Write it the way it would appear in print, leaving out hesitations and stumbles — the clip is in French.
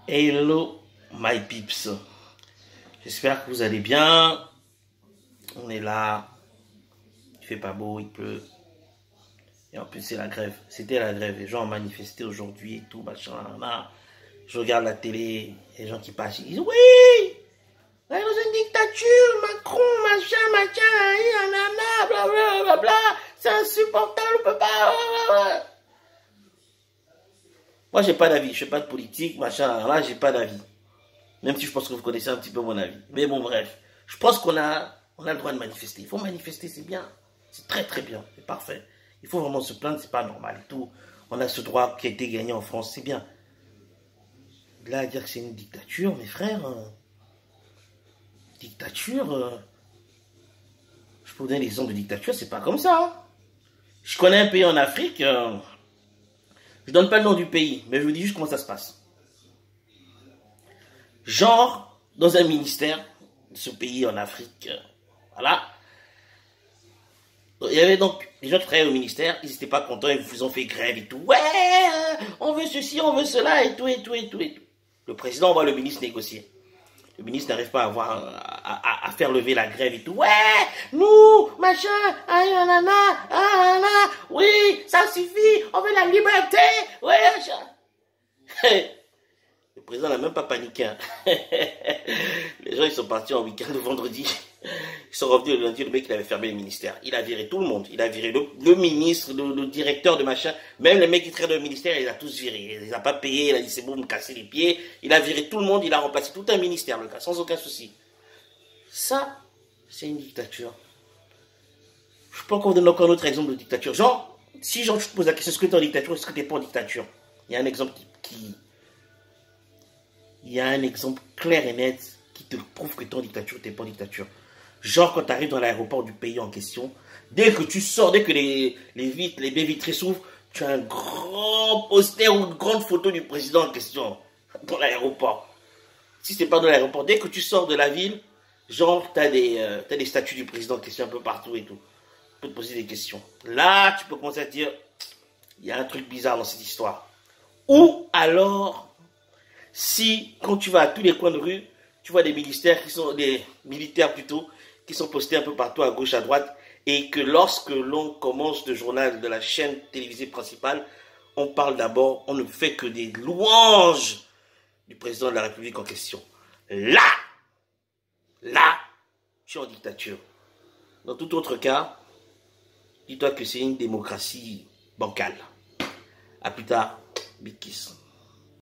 Hello my peeps, j'espère que vous allez bien. On est là, il fait pas beau, il pleut. Et en plus c'est la grève, c'était la grève. Les gens ont manifesté aujourd'hui et tout, machin, là. Je regarde la télé, les gens qui passent, ils disent oui, on est dans une dictature, Macron, machin, blablabla, c'est insupportable, on peut pas. Moi j'ai pas d'avis, je fais pas de politique, machin, là j'ai pas d'avis. Même si je pense que vous connaissez un petit peu mon avis. Mais bon, bref. Je pense qu'on a le droit de manifester. Il faut manifester, c'est bien. C'est très très bien. C'est parfait. Il faut vraiment se plaindre, c'est pas normal et tout. On a ce droit qui a été gagné en France, c'est bien. Là, à dire que c'est une dictature, mes frères. Dictature. Je peux vous donner l'exemple de dictature, c'est pas comme ça. Hein. Je connais un pays en Afrique. Je donne pas le nom du pays, mais je vous dis juste comment ça se passe. Genre, dans un ministère de ce pays en Afrique, voilà. Il y avait donc les gens qui travaillaient au ministère, ils n'étaient pas contents, ils ont fait grève et tout. Ouais, on veut ceci, on veut cela et tout, et tout, et tout, et tout. Le président envoie le ministre négocier. Le ministre n'arrive pas à faire lever la grève et tout. Ouais, nous, machin, oui, ça suffit, on veut la liberté, ouais, machin. Le président n'a même pas paniqué. Hein. Les gens, ils sont partis en week-end le vendredi. Ils sont revenus le lundi, le mec, il avait fermé le ministère. Il a viré tout le monde. Il a viré le ministre, le directeur de machin. Même les mecs qui traînent dans le ministère, il a tous viré. Il les a pas payés. Il a dit, c'est bon, me casser les pieds. Il a viré tout le monde. Il a remplacé tout un ministère, le gars, sans aucun souci. Ça, c'est une dictature. Je peux encore donner encore un autre exemple de dictature. Genre, si genre, tu te poses la question, est-ce que tu es en dictature, est-ce que tu n'es pas en dictature? Il y a un exemple il y a un exemple clair et net qui te prouve que tu es en dictature, tu n'es pas en dictature. Genre quand tu arrives dans l'aéroport du pays en question, dès que tu sors, dès que les baies vitrées s'ouvrent, tu as un grand poster ou une grande photo du président en question dans l'aéroport. Si ce n'est pas dans l'aéroport, dès que tu sors de la ville, genre tu as des statues du président en question un peu partout et tout. Tu peux te poser des questions. Là, tu peux commencer à te dire, il y a un truc bizarre dans cette histoire. Ou alors, si, quand tu vas à tous les coins de rue, tu vois des militaires plutôt, qui sont postés un peu partout à gauche, à droite, et que lorsque l'on commence le journal de la chaîne télévisée principale, on parle d'abord, on ne fait que des louanges du président de la République en question. Là, tu es en dictature. Dans tout autre cas, dis-toi que c'est une démocratie bancale. À plus tard, big kiss.